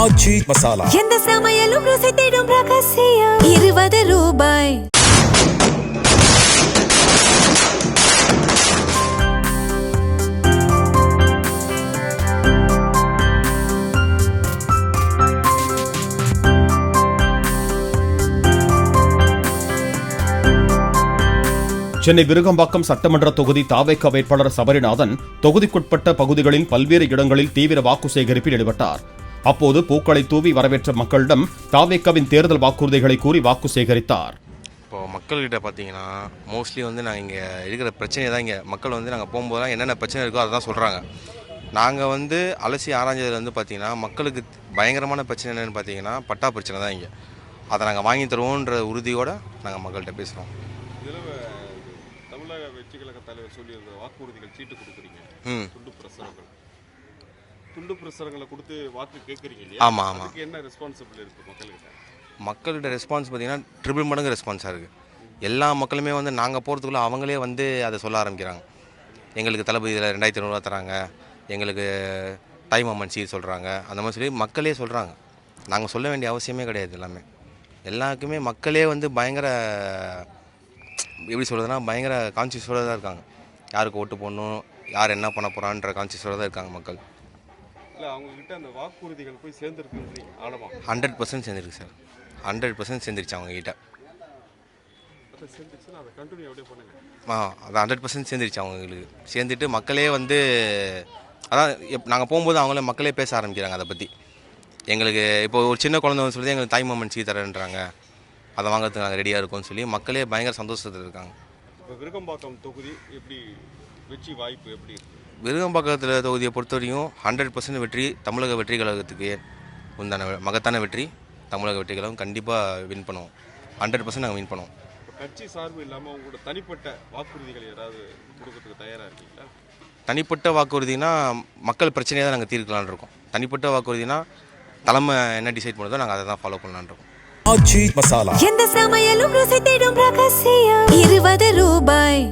ஆச்சி மசாலா எந்த சமையலும் ருசி தேடும் ரகசியம் 20 ரூபாய். சென்னை விருகம்பாக்கம் சட்டமன்ற தொகுதி தாவேக வேட்பாளர் சபரிநாதன் தொகுதிக்குட்பட்ட பகுதிகளின் பல்வேறு இடங்களில் தீவிர வாக்கு சேகரிப்பில் ஈடுபட்டார். அப்போது பூக்களை தூவி வரவேற்ற மக்களிடம் தாவேகாவின் தேர்தல் வாக்குறுதிகளை கூறி வாக்கு சேகரித்தார். இப்போ மக்கள்கிட்ட பார்த்தீங்கன்னா மோஸ்ட்லி நாங்கள் இங்கே இருக்கிற பிரச்சனை தான். இங்கே மக்கள் நாங்கள் போகும்போதெல்லாம் என்னென்ன பிரச்சனை இருக்கோ அதை தான் சொல்கிறாங்க. நாங்கள் அலசி ஆராய்ஞ்சதில் பார்த்தீங்கன்னா மக்களுக்கு பயங்கரமான பிரச்சனை என்னென்னு பார்த்தீங்கன்னா பட்டா பிரச்சனை தான். இங்கே அதை நாங்கள் வாங்கி தருவோன்ற உறுதியோடு நாங்கள் மக்கள்கிட்ட பேசுகிறோம். தமிழக வெற்றி கழக தலைவர் சொல்லி வாக்குறுதிகள் சீட்டு கொடுக்குறீங்க, துண்டு பிரசுரங்களை கொடுத்து வாக்கு கேட்குறீங்க இல்லையா? ஆமாம் ஆமாம். அதுக்கு என்ன ரெஸ்பான்சிபிள் இருக்குது மக்கள்கிட்ட ரெஸ்பான்ஸ் பார்த்தீங்கன்னா ட்ரிபிள் மடங்கு ரெஸ்பான்ஸாக இருக்குது. எல்லா மக்களுமே நாங்கள் போகிறதுக்குள்ளே அவங்களே அதை சொல்ல ஆரம்பிக்கிறாங்க. எங்களுக்கு தளபதியில் 2500 ரூபா தராங்க, எங்களுக்கு டைம் அம்மன் சீர் சொல்கிறாங்க, அந்த மாதிரி சொல்லி மக்களே சொல்கிறாங்க. நாங்கள் சொல்ல வேண்டிய அவசியமே கிடையாது. எல்லாருக்குமே மக்களே பயங்கர எப்படி சொல்கிறதுனா பயங்கர கான்சியஸோடு தான் இருக்காங்க. யாருக்கு ஓட்டு போடணும், யார் என்ன பண்ண போகிறான்ற கான்சியஸோடு தான் இருக்காங்க மக்கள். இல்லை அவங்கக்கிட்ட அந்த வாக்குறுதிகள் போய் சேர்ந்துருக்கு ஆழமாக 100% சேர்ந்துருக்கு சார். 100% சேர்ந்துருச்சு அவங்கக்கிட்ட. அதை கண்டினியூ அப்படியே பண்ணுங்க. அது 100% சேர்ந்துருச்சு அவங்களுக்கு. சேர்ந்துட்டு மக்களே அதான் நாங்கள் போகும்போது அவங்கள மக்களே பேச ஆரம்பிக்கிறாங்க அதை பற்றி. எங்களுக்கு இப்போ ஒரு சின்ன குழந்தை சொல்லுது எங்களுக்கு தாய் மாமன் சீ தரேன்றாங்க, அதை வாங்கிறதுக்கு நாங்கள் ரெடியாக இருக்கோம்னு சொல்லி மக்களே பயங்கர சந்தோஷத்தில் இருக்காங்க. இப்போ விருகம்பாக்கம் தொகுதி எப்படி வெற்றி வாய்ப்பு எப்படி இருக்குது? விருகம்பாக்கத்தில் தொகுதியை பொறுத்த வரைக்கும் 100% வெற்றி தமிழக வெற்றி கழகத்துக்கு உண்டான மகத்தான வெற்றி. தமிழக வெற்றி கழகம் கண்டிப்பாக வின் பண்ணுவோம். 100% நாங்கள் வின் பண்ணுவோம். இப்போ கட்சி சார்பு இல்லாமல் உங்களோட தனிப்பட்ட வாக்குறுதிகள் ஏதாவது கொடுக்கறதுக்கு தயாராக இருக்கீங்களா? தனிப்பட்ட வாக்குறுதினா மக்கள் பிரச்சனையை தான் நாங்கள் தீர்க்கலான்னு இருக்கோம். தனிப்பட்ட வாக்குறுதினா தலைமை என்ன டிசைட் பண்ணுறதோ நாங்கள் அதை தான் ஃபாலோ பண்ணலான்னு இருக்கோம். ஆச்சி மசாலா எந்த சமையலும் ருசி தேடும் ரகசியம் 20 ரூபாய்.